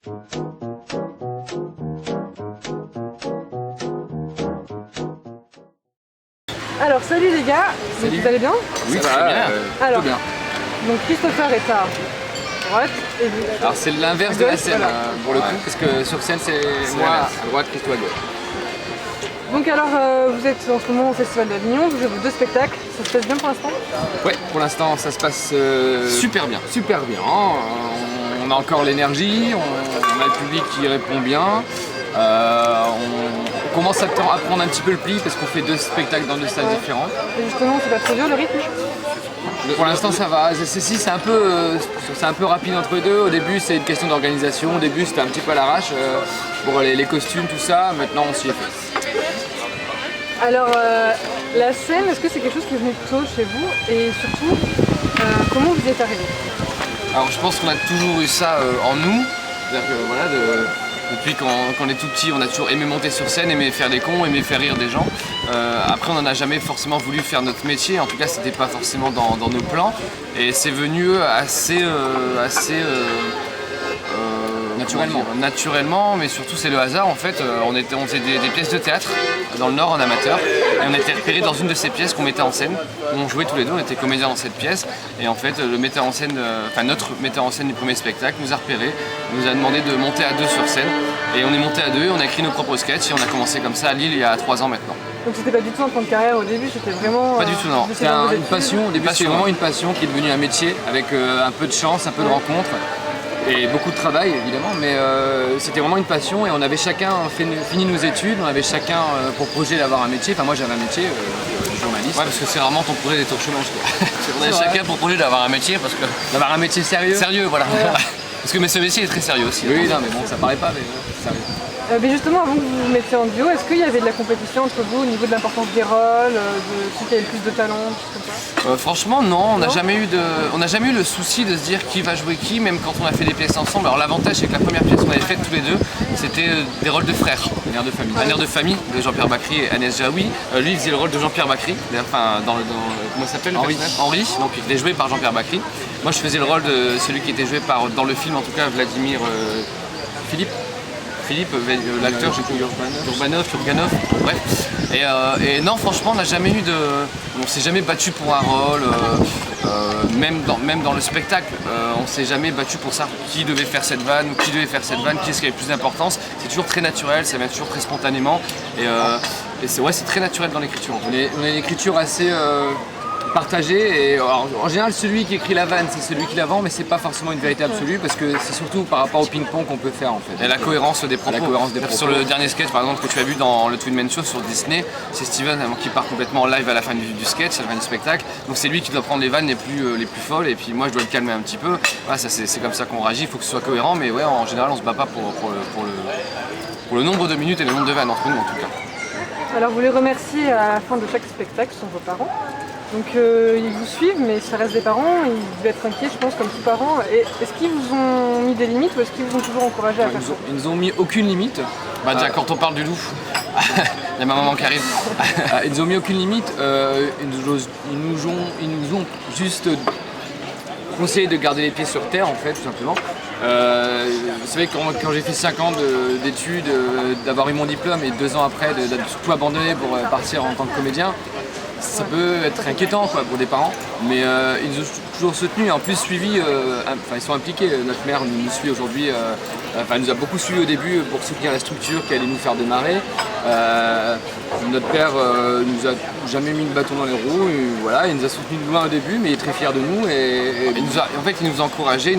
Alors salut les gars, Salut. vous allez bien? Oui, ça va bien. Alors, Tout bien. donc Christopher est à droite et vous. Alors c'est l'inverse de la Gauche, scène voilà. pour le coup, parce que sur scène c'est moi à droite, Christo à gauche. Donc alors vous êtes en ce moment au Festival d'Avignon, vous avez vos 2 spectacles, ça se passe bien pour l'instant? Ouais, pour l'instant ça se passe super bien. Super bien. On a encore l'énergie, on a le public qui répond bien. On commence à prendre un petit peu le pli parce qu'on fait 2 spectacles dans 2 salles différentes. Et justement, c'est pas trop dur le rythme? Pour l'instant ça va, c'est un peu rapide entre deux. Au début c'est une question d'organisation, au début c'était un petit peu à l'arrache pour les costumes, tout ça, maintenant on s'y est fait. Alors la scène, est-ce que c'est quelque chose qui est venu tôt chez vous? Et surtout, comment vous y êtes arrivé? Alors je pense qu'on a toujours eu ça en nous, c'est-à-dire que voilà, depuis qu'on est tout petit, on a toujours aimé monter sur scène, aimé faire des cons, aimé faire rire des gens. Après on n'en a jamais forcément voulu faire notre métier, en tout cas c'était pas forcément dans nos plans. Et c'est venu assez naturellement, mais surtout c'est le hasard en fait. On faisait des pièces de théâtre dans le Nord en amateur et on était repérés dans une de ces pièces qu'on mettait en scène. On jouait tous les deux, on était comédiens dans cette pièce et en fait le metteur en scène, notre metteur en scène du premier spectacle nous a repérés, nous a demandé de monter à 2 sur scène et on est monté à 2, on a écrit nos propres sketchs et on a commencé comme ça à Lille il y a 3 ans maintenant. Donc c'était pas du tout un plan de carrière au début, c'était vraiment... Pas du tout non, c'était une passion, au début c'est vraiment une passion qui est devenue un métier avec un peu de chance, un peu de rencontres. Et beaucoup de travail évidemment, mais c'était vraiment une passion et on avait chacun fini nos études, on avait chacun pour projet d'avoir un métier. Enfin moi j'avais un métier de journaliste. Ouais, parce que c'est vraiment ton projet d'être au chômage quoi. On avait chacun pour projet d'avoir un métier parce que... D'avoir un métier sérieux. Sérieux voilà. Parce que mais ce métier est très sérieux aussi. Oui non mais bon ça paraît pas mais sérieux. Mais justement, avant que vous vous mettiez en duo, est-ce qu'il y avait de la compétition entre vous au niveau de l'importance des rôles, de celui qui avait le plus de talent, tout comme ça? Franchement non, on n'a jamais eu le souci de se dire qui va jouer qui, même quand on a fait des pièces ensemble. Alors l'avantage c'est que la première pièce qu'on avait faite tous les deux, c'était des rôles de frères. Un air de famille. Un air de famille de Jean-Pierre Bacry et Agnès Jaoui. Lui il faisait le rôle de Jean-Pierre Bacry, enfin comment il s'appelle Henri, donc il était joué par Jean-Pierre Bacry. Moi je faisais le rôle de celui qui était joué par, dans le film en tout cas, Vladimir Philippe, l'acteur, Urbanov, bref. Et non, franchement, on n'a jamais eu de... On s'est jamais battu pour un rôle, même dans le spectacle, on s'est jamais battu pour ça. Qui devait faire cette vanne ou qui devait faire cette vanne, qui est-ce qui avait plus d'importance. C'est toujours très naturel, ça vient toujours très spontanément. Et c'est très naturel dans l'écriture. On a une écriture assez... partagé et en général celui qui écrit la vanne c'est celui qui la vend mais c'est pas forcément une vérité absolue parce que c'est surtout par rapport au ping-pong qu'on peut faire en fait. Et la cohérence des propos. Sur le dernier sketch par exemple que tu as vu dans le Twin Man Show sur Disney, c'est Steven qui part complètement en live à la fin du sketch, à la fin du spectacle. Donc c'est lui qui doit prendre les vannes les plus folles et puis moi je dois le calmer un petit peu. Voilà, c'est comme ça qu'on réagit, il faut que ce soit cohérent mais ouais en général on se bat pas pour le nombre de minutes et le nombre de vannes entre nous en tout cas. Alors vous les remerciez à la fin de chaque spectacle, ce sont vos parents. Donc ils vous suivent, mais ça reste des parents, ils devaient être inquiets, je pense, comme tout parent. Est-ce qu'ils vous ont mis des limites ou est-ce qu'ils vous ont toujours encouragé à faire ça? Ils nous ont mis aucune limite. Bah déjà quand on parle du loup, il y a ma maman qui arrive. Ils nous ont mis aucune limite, ils nous ont juste conseillé de garder les pieds sur terre en fait, tout simplement. C'est vrai que quand j'ai fait 5 ans d'études, d'avoir eu mon diplôme et 2 ans après de tout abandonner pour partir en tant que comédien, ça peut être inquiétant quoi, pour des parents, mais ils nous ont toujours soutenus et en plus suivi, ils sont impliqués. Notre mère nous suit aujourd'hui, elle nous a beaucoup suivi au début pour soutenir la structure qui allait nous faire démarrer. Notre père nous a jamais mis de bâton dans les roues, et voilà, il nous a soutenus de loin au début, mais il est très fier de nous et il nous a encouragés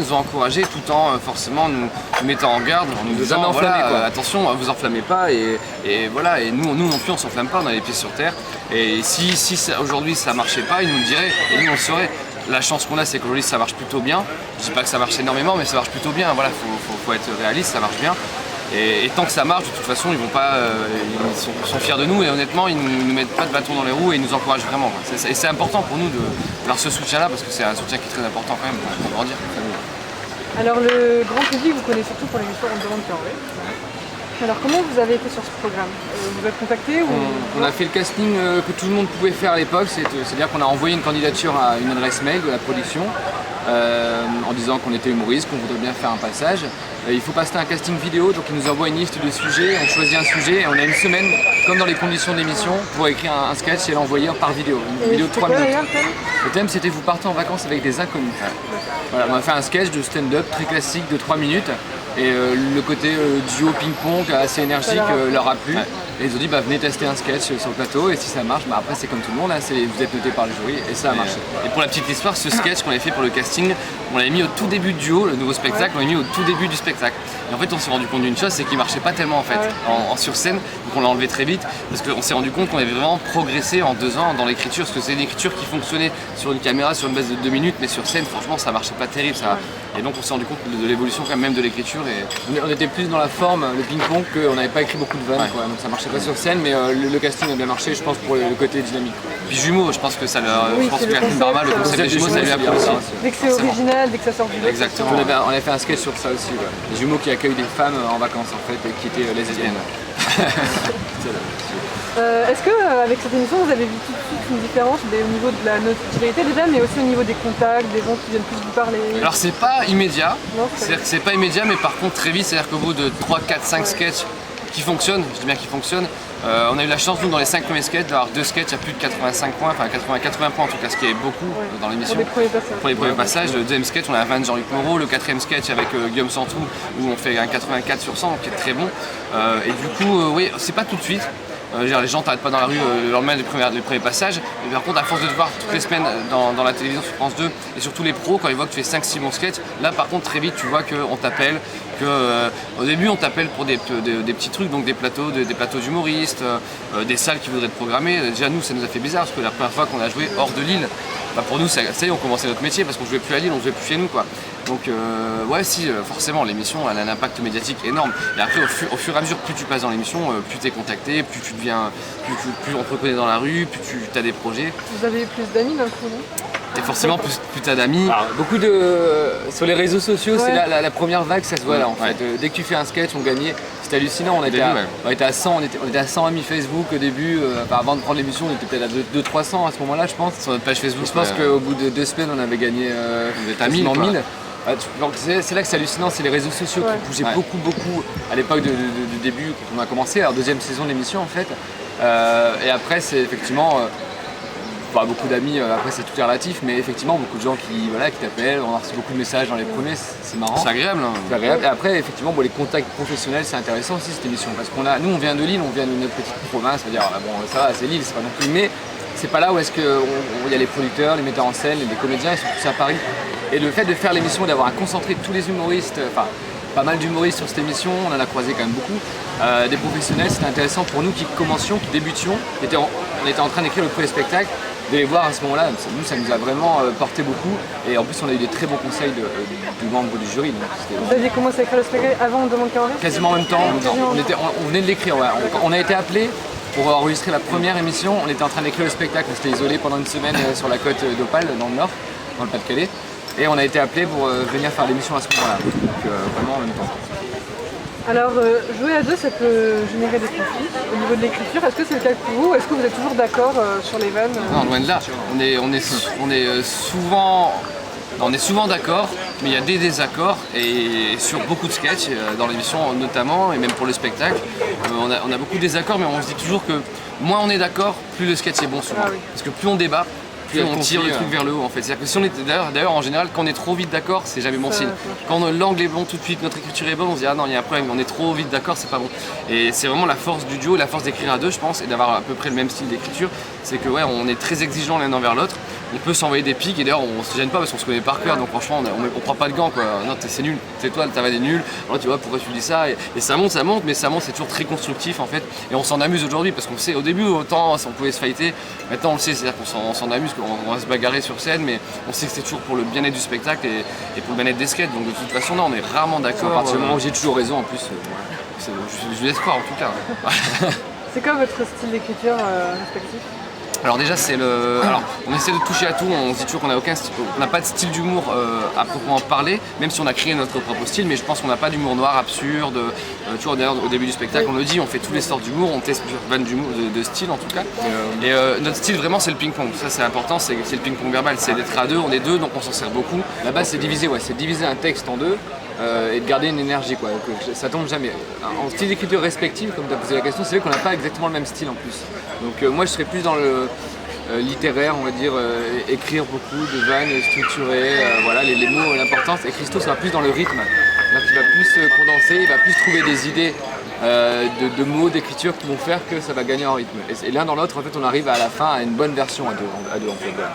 tout en forcément nous mettant en garde, en nous disant voilà, attention, vous enflammez pas et voilà, et nous non plus on s'enflamme pas, on a les pieds sur terre et si aujourd'hui ça marchait pas, il nous le dirait et nous on le saurait. La chance qu'on a c'est qu'aujourd'hui ça marche plutôt bien, je dis pas que ça marche énormément mais ça marche plutôt bien, voilà, faut être réaliste, ça marche bien. Et tant que ça marche, de toute façon, ils vont pas, ils sont fiers de nous et honnêtement, ils nous mettent pas de bâton dans les roues et ils nous encouragent vraiment. Et c'est important pour nous d'avoir ce soutien-là parce que c'est un soutien qui est très important quand même pour grandir. Alors le grand public vous connaît surtout pour l'émission On demande qu'à en rire. Alors comment vous avez été sur ce programme? Vous êtes contacté ou... On a fait le casting que tout le monde pouvait faire à l'époque, c'est-à-dire qu'on a envoyé une candidature à une adresse mail de la production. en disant qu'on était humoriste, qu'on voudrait bien faire un passage. Il faut passer un casting vidéo, donc ils nous envoient une liste de sujets, on choisit un sujet et on a une semaine, comme dans les conditions de l'émission, pour écrire un sketch et l'envoyer par vidéo. Une vidéo de 3 minutes. Le thème c'était vous partez en vacances avec des inconnus. Voilà, on a fait un sketch de stand-up très classique de 3 minutes. Et le côté duo ping-pong assez énergique leur a plu. Et ils ont dit venez tester un sketch sur le plateau et si ça marche, après c'est comme tout le monde, là, vous êtes noté par le jury et ça a marché. Et pour la petite histoire, ce sketch qu'on avait fait pour le casting, on l'avait mis au tout début du duo, le nouveau spectacle, on l'avait mis au tout début du spectacle. Et en fait on s'est rendu compte d'une chose, c'est qu'il marchait pas tellement en fait en sur scène, donc on l'a enlevé très vite parce qu'on s'est rendu compte qu'on avait vraiment progressé en 2 ans dans l'écriture, parce que c'est une écriture qui fonctionnait sur une caméra sur une base de 2 minutes, mais sur scène franchement ça marchait pas terrible. Et donc on s'est rendu compte de l'évolution quand même de l'écriture. Et on était plus dans la forme, le ping-pong, qu'on n'avait pas écrit beaucoup de vannes, donc ça marchait pas sur scène, mais le casting a bien marché, je pense, pour le côté dynamique. Puis jumeaux, je pense que ça leur. Je pense que Catherine Barma, le concept des jumeaux, ça lui a plu aussi. Dès que c'est original, dès que ça sort du lot. Exactement. On avait fait un sketch sur ça aussi, les jumeaux qui accueillent des femmes en vacances en fait, et qui étaient lesbiennes. Est-ce qu'avec cette émission, vous avez vu tout de suite une différence au niveau de la notoriété déjà, mais aussi au niveau des contacts, des gens qui viennent plus vous parler? Alors c'est pas immédiat, Non, c'est-à-dire que c'est pas immédiat, mais par contre très vite, c'est-à-dire qu'au bout de 3, 4, 5 sketchs qui fonctionnent, je dis bien qui fonctionnent, on a eu la chance nous dans les 5 premiers sketchs d'avoir 2 sketchs à plus de 85 points, enfin 80 points en tout cas, ce qui est beaucoup dans l'émission. Pour les premiers passages, le deuxième sketch on a un 20 de Jean-Luc Moreau, le quatrième sketch avec Guillaume Santou où on fait un 84 sur 100 qui est très bon. Et du coup, oui, c'est pas tout de suite. Les gens t'arrêtent pas dans la rue le lendemain du premier passage. Et par contre, à force de te voir toutes les semaines dans la télévision sur France 2 et surtout les pros, quand ils voient que tu fais 5-6 bons sketchs, là par contre très vite tu vois qu'on t'appelle, au début on t'appelle pour des petits trucs, donc des plateaux d'humoristes, des salles qui voudraient te programmer. Déjà nous ça nous a fait bizarre parce que la première fois qu'on a joué hors de Lille, pour nous ça y est, on commençait notre métier parce qu'on jouait plus à Lille, on jouait plus chez nous quoi. Donc forcément l'émission elle a un impact médiatique énorme. Et après au fur et à mesure, plus tu passes dans l'émission, plus tu es contacté, plus tu deviens, plus on te reconnaît dans la rue, plus tu as des projets. Vous avez plus d'amis d'un coup, non? Et forcément plus tu as d'amis. Beaucoup sur les réseaux sociaux, c'est la première vague, ça se voit là en fait. Dès que tu fais un sketch, on gagnait. C'était hallucinant, on était à 100, on était à 100 amis Facebook au début. Avant de prendre l'émission, on était peut-être à 200-300 à ce moment-là, je pense. Sur notre page Facebook. Je pense qu'au bout de 2 semaines, on avait gagné quasiment 1000. C'est là que c'est hallucinant, c'est les réseaux sociaux qui bougeaient beaucoup à l'époque du début quand on a commencé, la deuxième saison de l'émission en fait. Et après c'est effectivement beaucoup d'amis, après c'est tout est relatif, mais effectivement beaucoup de gens qui t'appellent, on a reçu beaucoup de messages dans les premiers, c'est marrant. C'est agréable. C'est agréable. Et après effectivement les contacts professionnels c'est intéressant aussi cette émission parce nous on vient de Lille, on vient d'une petite province, on va dire ça va c'est Lille, c'est pas non plus, mais c'est pas là où est-ce qu'il y a les producteurs, les metteurs en scène, les comédiens, ils sont tous à Paris. Et le fait de faire l'émission, d'avoir un concentré de tous les humoristes, pas mal d'humoristes sur cette émission, on en a croisé quand même beaucoup, des professionnels, c'était intéressant pour nous qui commencions, qui débutions, on était en train d'écrire le premier spectacle, de les voir à ce moment-là, nous ça nous a vraiment porté beaucoup et en plus on a eu des très bons conseils du membre du jury. Donc vous aviez commencé à écrire le spectacle avant de demander Henri? Quasiment en même temps, on venait de l'écrire, on a été appelés pour enregistrer la première émission, on était en train d'écrire le spectacle, on s'était isolé pendant une semaine sur la côte d'Opale, dans le nord, dans le Pas-de-Calais. Et on a été appelé pour venir faire l'émission à ce moment-là, donc vraiment en même temps. Alors, jouer à deux, ça peut générer des conflits au niveau de l'écriture. Est-ce que c'est le cas pour vous? Est-ce que vous êtes toujours d'accord sur les vannes? Non, loin de là. On est souvent d'accord, mais il y a des désaccords et sur beaucoup de sketchs, dans l'émission notamment, et même pour le spectacle, on a beaucoup de désaccords, mais on se dit toujours que moins on est d'accord, plus le sketch est bon souvent. Parce que plus on débat, plus on tire le truc vers le haut en fait. C'est-à-dire que si on est d'ailleurs en général quand on est trop vite d'accord, c'est jamais bon signe. Quand l'angle est bon tout de suite, notre écriture est bonne, on se dit ah non il y a un problème, on est trop vite d'accord, c'est pas bon. Et c'est vraiment la force du duo, la force d'écrire à deux je pense, et d'avoir à peu près le même style d'écriture, c'est que on est très exigeants l'un envers l'autre. On peut s'envoyer des pics et d'ailleurs on se gêne pas parce qu'on se connaît par cœur, donc franchement on prend pas de gants quoi. Non c'est nul, c'est toi ta vanne est nulle, alors tu vois pourquoi tu dis ça et ça monte, mais ça monte, c'est toujours très constructif en fait et on s'en amuse aujourd'hui parce qu'on sait au début autant on pouvait se fighter, maintenant on le sait, c'est-à-dire qu'on s'en amuse, qu'on va se bagarrer sur scène mais on sait que c'est toujours pour le bien-être du spectacle et pour le bien-être des skates, donc de toute façon là on est rarement d'accord. À partir du moment où j'ai toujours raison en plus. Je l'espère en tout cas. C'est quoi votre style d'écriture respectif? Alors déjà on essaie de toucher à tout, on se dit toujours qu'on n'a pas de style d'humour à proprement parler, même si on a créé notre propre style, mais je pense qu'on n'a pas d'humour noir, absurde, tu vois d'ailleurs au début du spectacle on le dit, on fait tous les sortes d'humour, on teste plusieurs vannes d'humour, de style en tout cas. Et notre style vraiment c'est le ping-pong, ça c'est important, c'est le ping-pong verbal, c'est d'être à deux, on est deux donc on s'en sert beaucoup. La base c'est diviser un texte en deux. Et de garder une énergie quoi, que ça tombe jamais. En style d'écriture respective, comme tu as posé la question, c'est vrai qu'on n'a pas exactement le même style en plus. Donc moi je serais plus dans le littéraire, on va dire, écrire beaucoup de vannes structurées, voilà, les mots, l'importance. Et Christo sera plus dans le rythme, donc il va plus condenser, il va plus trouver des idées de mots, d'écriture qui vont faire que ça va gagner en rythme. Et l'un dans l'autre, en fait, on arrive à la fin à une bonne version à deux en fait. Voilà.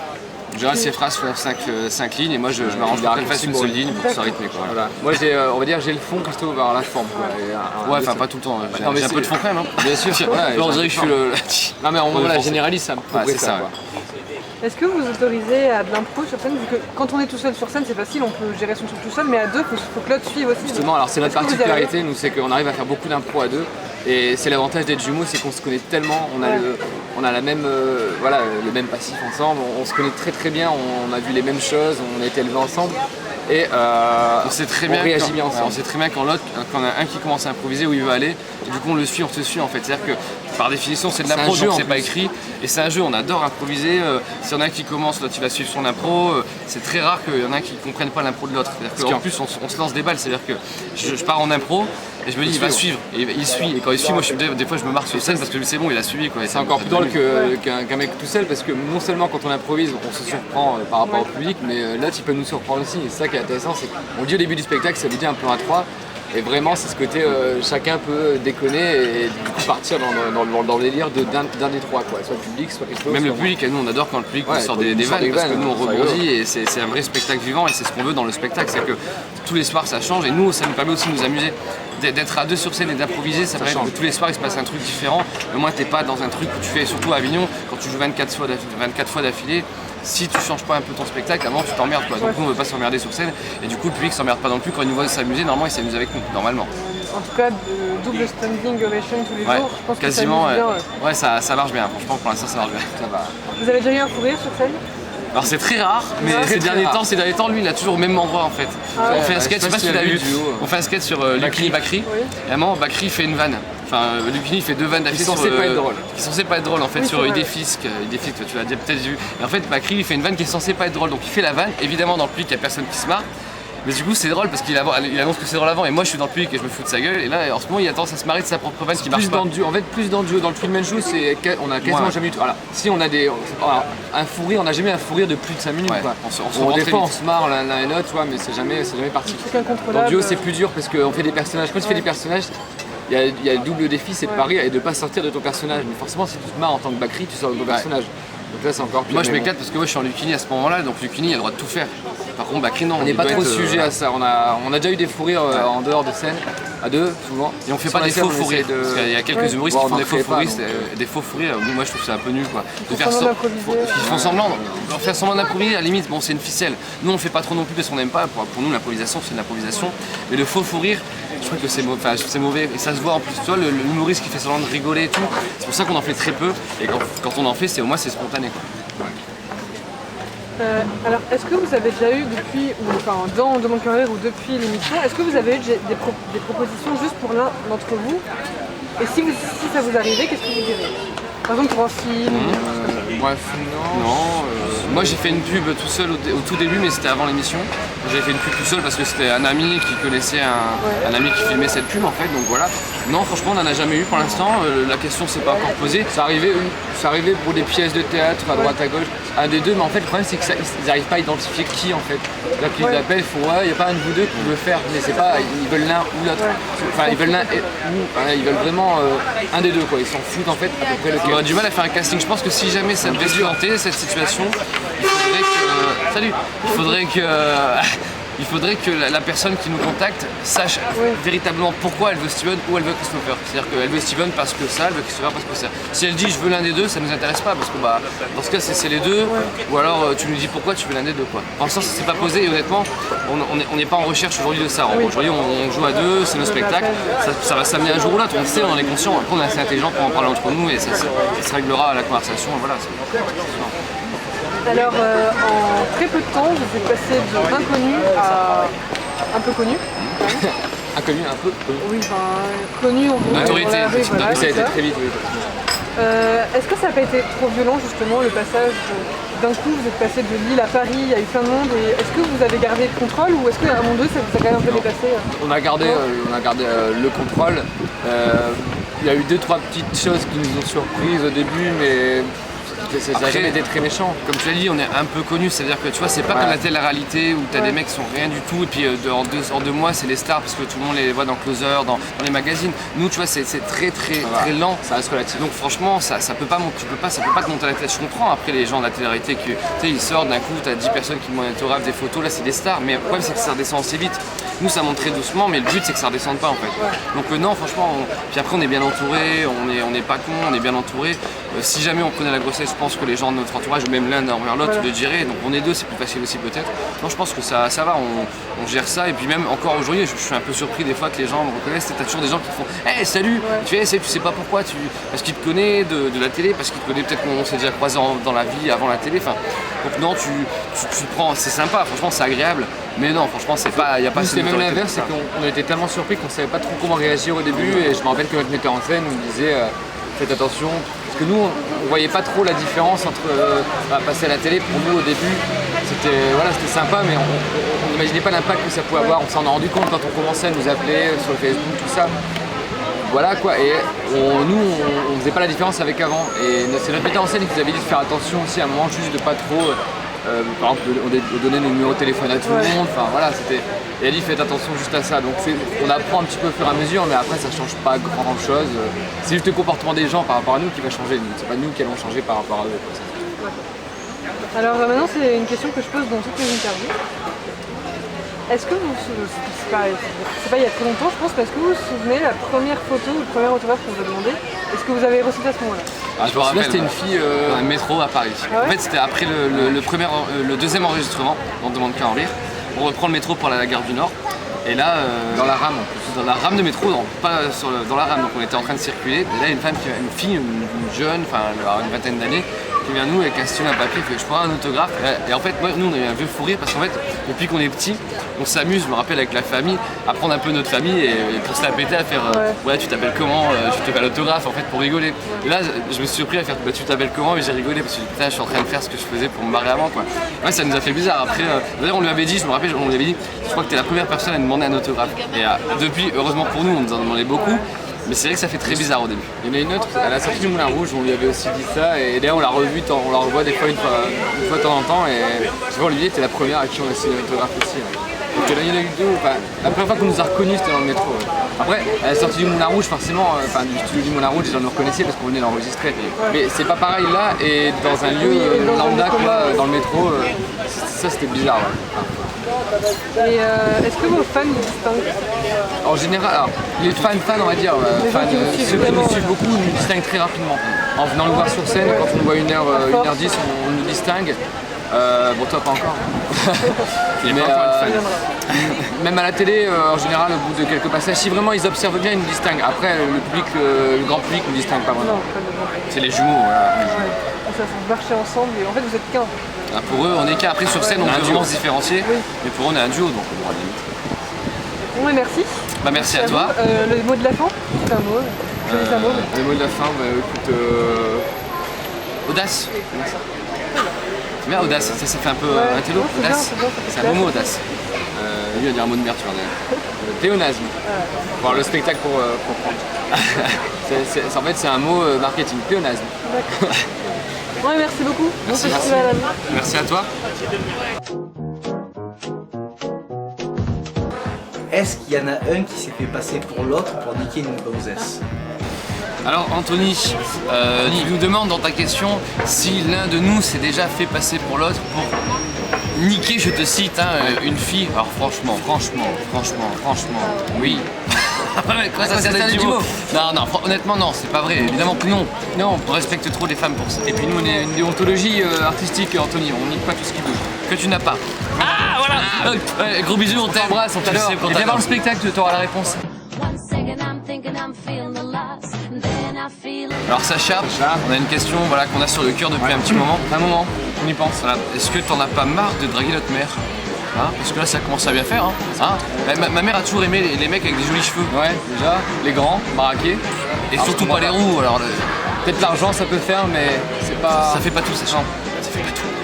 En général, ces phrases font 5 lignes et moi je m'arrange pour qu'elles fassent une seule ligne pour que ça rythme quoi. Voilà. Moi on va dire j'ai le fond, Christo va avoir la forme quoi. Ouais, enfin pas tout le temps, j'ai un peu de fond quand même. Bien sûr, on dirait que je suis le... Non mais on généralise ça. C'est ça. Est-ce que vous autorisez à de l'impro sur scène, vu que quand on est tout seul sur scène c'est facile, on peut gérer son truc tout seul, mais à deux il faut que l'autre suive aussi. Justement, alors c'est notre particularité, nous c'est qu'on arrive à faire beaucoup d'impro à deux. Et c'est l'avantage d'être jumeaux, c'est qu'on se connaît tellement, on a la même, le même passif ensemble, on se connaît très très bien, on a vu les mêmes choses, on a été élevés ensemble. Et on sait très bien réagit bien ensemble. On sait très bien quand on a un qui commence à improviser où il veut aller, et du coup on le suit, on se suit en fait. C'est-à-dire que par définition c'est de l'impro, donc c'est pas écrit, et c'est un jeu, on adore improviser. S'il y en a un qui commence, l'autre il va suivre son impro, c'est très rare qu'il y en a un qui ne comprenne pas l'impro de l'autre. C'est-à-dire qu'en plus on se lance des balles, c'est-à-dire que je pars en impro, et je me dis il va suivre, et il suit, et quand il suit, moi des fois je me marre sur scène parce que c'est bon, il a suivi quoi. C'est encore plus drôle qu'un mec tout seul, parce que non seulement quand on improvise on se surprend par rapport au public, mais l'autre il peut nous surprendre aussi, et c'est ça qui est intéressant, c'est qu'on dit au début du spectacle ça veut dire un plan à trois, et vraiment c'est ce côté chacun peut déconner et du coup partir dans le délire d'un des trois quoi, soit le public, soit Christo. Même le public, nous on adore quand le public sort des vannes, parce que nous on rebondit et c'est un vrai spectacle vivant, et c'est ce qu'on veut dans le spectacle, c'est que tous les soirs ça change, et nous ça nous permet aussi de nous amuser. D'être à deux sur scène et d'improviser, ça permet que tous les soirs il se passe un truc différent. Mais moi t'es pas dans un truc où tu fais, surtout à Avignon, quand tu joues 24 fois d'affilée, si tu changes pas un peu ton spectacle, avant tu t'emmerdes quoi. Donc nous on veut pas s'emmerder sur scène, et du coup le public s'emmerde pas non plus quand il nous voit s'amuser, normalement il s'amuse avec nous, normalement. En tout cas, double standing ovation tous les jours, je pense quasiment, que ça amuse bien. Ouais, ça marche bien, franchement pour l'instant ça marche bien. Ça va. Vous avez déjà eu un fou rire sur scène? Alors c'est très rare, mais ces derniers temps, lui il a toujours au même endroit en fait. On fait un sketch, je sais pas si tu l'as vu, on fait un sketch sur Lucchini Bakri, et à un moment Bakri fait une vanne. Enfin, Lucchini fait deux vannes d'affilée qui sont censées pas être drôles en fait, sur Idéfisque, tu l'as peut-être vu. Et en fait Bakri il fait une vanne qui est censée pas être drôle, donc il fait la vanne, évidemment dans le public il y a personne qui se marre. Mais du coup c'est drôle parce qu'il annonce que c'est drôle avant, et moi je suis dans le public et je me fous de sa gueule, et là en ce moment il a tendance à se marrer de sa propre vanne qui marche pas. En fait plus dans le duo, dans le Twin Show on a quasiment jamais eu. Voilà. Si on a un fou rire, on n'a jamais un fou rire de plus de 5 minutes quoi. Des fois on se marre l'un et l'autre, mais c'est jamais parti. Dans le duo c'est plus dur parce qu'on fait des personnages. Quand tu fais des personnages, il y a le double défi, c'est de pas rire et de pas sortir de ton personnage. Mais forcément si tu te marres en tant que Bakri, tu sors de ton personnage. Donc là c'est encore pire. Moi je m'éclate parce que moi je suis en Lucchini à ce moment-là, donc Lucchini il a le droit de tout faire. Par contre Bakri non, on n'est pas trop sujet à ça, on a déjà eu des fous rires en dehors de scène, à deux souvent. Et on fait pas des faux fous rires, parce qu'il y a quelques humoristes qui font des faux fous rires, moi je trouve ça un peu nul quoi. Ils font semblant, faire semblant d'improviser, à la limite bon c'est une ficelle. Nous on fait pas trop non plus parce qu'on n'aime pas, pour nous l'improvisation c'est de l'improvisation, mais le faux fou rire, je trouve que c'est mauvais, et ça se voit en plus, tu vois l'humoriste qui fait semblant de rigoler et tout, c'est pour ça qu'on en fait très peu, et quand on en fait au moins c'est spontané quoi. Alors, est-ce que vous avez déjà eu depuis, dans De mon carrière ou depuis l'émission, est-ce que vous avez eu des propositions juste pour l'un d'entre vous? Et si ça vous arrivait, qu'est-ce que vous diriez? Par exemple pour un film? Moi j'ai fait une pub tout seul au tout début, mais c'était avant l'émission. J'ai fait une pub tout seul parce que c'était un ami qui connaissait un ami qui filmait cette pub en fait, donc voilà. Non, franchement on n'en a jamais eu pour l'instant, la question s'est pas encore posée. Ça arrivait pour des pièces de théâtre à droite à gauche, un des deux, mais en fait le problème c'est qu'ils n'arrivent pas à identifier qui en fait. Là qu'ils l'appellent, il n'y a pas un de vous deux qui veut le faire, mais c'est pas, ils veulent l'un ou l'autre. Enfin ils veulent l'un ou ils veulent vraiment un des deux quoi, ils s'en foutent en fait à peu près lequel. On aurait du mal à faire un casting, je pense que si jamais ça devait se tenter cette situation, il faudrait que il faudrait que la personne qui nous contacte sache véritablement pourquoi elle veut Steven ou elle veut Christopher. C'est-à-dire qu'elle veut Steven parce que ça, elle veut Christopher parce que ça. Si elle dit je veux l'un des deux, ça nous intéresse pas parce que dans ce cas c'est les deux, ou alors tu nous dis pourquoi tu veux l'un des deux quoi. Pour l'instant ça s'est pas posé et honnêtement on n'est pas en recherche aujourd'hui de ça. Aujourd'hui on joue à deux, c'est nos spectacles, ça va s'amener un jour ou l'autre, on le sait, on en est conscient, après on est assez intelligent pour en parler entre nous et ça se réglera à la conversation, voilà. Alors en très peu de temps, vous êtes passé de inconnu à un peu connu. Inconnu, un peu connu. Oui, enfin connu, on vous Notoriété, voilà, ça a été très vite, oui. Est-ce que ça n'a pas été trop violent justement le passage d'un coup vous êtes passé de Lille à Paris, il y a eu plein de monde et est-ce que vous avez gardé le contrôle ou est-ce qu'à un moment donné ça vous a quand même un peu dépassé On a gardé le contrôle. Il y a eu 2-3 petites choses qui nous ont surprises au début mais ça n'a jamais été très méchant. Comme tu l'as dit, on est un peu connu, c'est-à-dire que tu vois, c'est pas comme la télé-réalité où t'as des mecs qui sont rien du tout et puis en deux mois c'est les stars parce que tout le monde les voit dans Closer, dans les magazines. Nous, tu vois, c'est très lent. Ça reste relatif. Donc franchement, ça peut pas te monter à la tête. Je comprends après les gens de la télé-réalité que tu sais, ils sortent d'un coup, t'as 10 personnes qui demandent un autographe, des photos, là c'est des stars. Mais le problème c'est que ça redescend assez vite. Nous ça monte très doucement, mais le but c'est que ça redescende pas en fait. Donc non, franchement, puis après on est bien entouré, on n'est pas con, on est bien entouré. Si jamais on prenait la grossesse, je pense que les gens de notre entourage, ou même l'un envers l'autre, le diraient. Donc on est deux, c'est plus facile aussi peut-être. Non, je pense que ça va, on gère ça. Et puis même encore aujourd'hui, je suis un peu surpris des fois que les gens me reconnaissent. T'as toujours des gens qui font hey, salut. Tu fais, tu sais pas pourquoi, parce qu'ils te connaissent de la télé, parce qu'ils te connaissent peut-être qu'on s'est déjà croisés dans la vie avant la télé. Enfin, donc non, tu prends, c'est sympa, franchement c'est agréable. Mais non, franchement, il n'y a pas c'est même l'inverse, c'est qu'on était tellement surpris qu'on savait pas trop comment réagir au début. Et je me rappelle que notre metteur en scène nous disait faites attention. Parce que nous, on voyait pas trop la différence entre passer à la télé. Pour nous, au début, c'était sympa, mais on n'imaginait pas l'impact que ça pouvait avoir. On s'en a rendu compte quand on commençait à nous appeler sur Facebook, tout ça. Voilà quoi, et nous on faisait pas la différence avec avant. Et c'est notre metteur en scène qui nous avait dit de faire attention aussi à un moment, juste de pas trop. Par exemple, on donnait nos numéros de téléphone à tout le monde, enfin voilà, c'était. Et elle dit faites attention juste à ça. Donc on apprend un petit peu au fur et à mesure, mais après ça change pas grand chose. C'est juste le comportement des gens par rapport à nous qui va changer. C'est pas nous qui allons changer par rapport à eux. Alors maintenant c'est une question que je pose dans toutes les interviews. Est-ce que vous c'est pas il y a très longtemps je pense, mais est-ce que vous vous souvenez la première photo ou le premier autographe qu'on vous a demandé? Est-ce que vous avez reçu à ce moment-là? Je me rappelle, c'était une fille dans un métro à Paris. Ah ouais, en fait c'était après le deuxième enregistrement, on ne demande qu'à en rire. On reprend le métro pour aller à la gare du Nord. Et là, dans la rame en plus. Dans la rame de métro, pas dans la rame, donc on était en train de circuler. Et là, une fille, une jeune, enfin une vingtaine d'années, qui vient à nous avec un stylo, un papier, fait je prends un autographe. Et en fait, nous on a eu un vieux fou rire parce qu'en fait, depuis qu'on est petit, on s'amuse, je me rappelle avec la famille, à prendre un peu notre famille et pour se la péter, à faire ouais, tu t'appelles comment, tu te fais l'autographe en fait pour rigoler. Et là, je me suis surpris à faire tu t'appelles comment, et j'ai rigolé parce que putain, je suis en train de faire ce que je faisais pour me barrer avant quoi. Ouais, ça nous a fait bizarre. Après, d'ailleurs, on lui avait dit, je me rappelle, on lui avait dit, je crois que t'es la première personne à nous demander un autographe. Et depuis, heureusement pour nous, on nous en demandait beaucoup. Mais c'est vrai que ça fait très bizarre au début. Il y en a une autre, à la sortie du Moulin Rouge, on lui avait aussi dit ça, et d'ailleurs on l'a revue, on la revoit des fois une fois de temps en temps, et souvent Olivier était la première à qui on a signé l'autographe aussi. Donc il y en a eu deux, la première fois qu'on nous a reconnus c'était dans le métro. Après, à la sortie du Moulin Rouge, forcément, du studio du Moulin Rouge, les gens nous reconnaissaient parce qu'on venait l'enregistrer. Mais c'est pas pareil là, et dans un lieu lambda, quoi, dans le métro, ça c'était bizarre. Et est-ce que vos fans vous distinguent? En général, alors, les fans, on va dire, ceux qui nous suivent beaucoup nous distinguent très rapidement. En venant nous voir sur scène, quand on nous voit 1h10, on nous distingue. Bon, toi pas encore. Mais, même à la télé, en général, au bout de quelques passages, si vraiment ils observent bien, ils nous distinguent. Après, le grand public ne nous distingue pas vraiment. C'est les jumeaux. Voilà. Ouais. Ça, vous marchez ensemble et en fait vous êtes qu'un. Ah, pour eux, on est qu'un. Après sur scène, on peut vraiment se différencier. Oui. Mais pour eux, on est un duo, donc on aura des limites. Bon, et merci. Bah, merci à toi. Le mot de la fin, c'est un mot. Le mot de la fin, écoute. Audace. C'est bien, audace, ça fait un peu un télo. Audace. C'est un beau mot, audace. Lui, il va dire un mot de merde, tu vois. Pléonasme. Voir le spectacle pour comprendre. En fait, c'est un mot marketing, pléonasme. D'accord. Ouais, merci beaucoup. Merci, bon festival à nous. Merci à toi. Est-ce qu'il y en a un qui s'est fait passer pour l'autre pour niquer une grossesse? Alors Anthony, tu nous demandes dans ta question si l'un de nous s'est déjà fait passer pour l'autre pour niquer, je te cite, hein, une fille. Alors franchement, oui. Quoi, ça c'est un du mot. Non, honnêtement non, c'est pas vrai, évidemment que non. Non, on respecte trop les femmes pour ça. Et puis nous on est une déontologie artistique, Anthony, on nique pas tout ce qui bouge. Que tu n'as pas. Ah voilà. Ouais, gros bisous, on T'embrasse, on t'adore. Et viens voir le spectacle, tu auras la réponse. Alors Sacha, on a une question voilà, qu'on a sur le cœur depuis un petit moment. Un moment, on y pense. Voilà. Est-ce que t'en as pas marre de draguer notre mère? Hein, parce que là ça commence à bien faire. Ma mère a toujours aimé les mecs avec des jolis cheveux. Ouais, déjà, les grands, baraqués. Et surtout pas les roux. Alors peut-être l'argent ça peut faire, mais c'est pas. Ça fait pas tout, Sacha. Ça fait pas tout.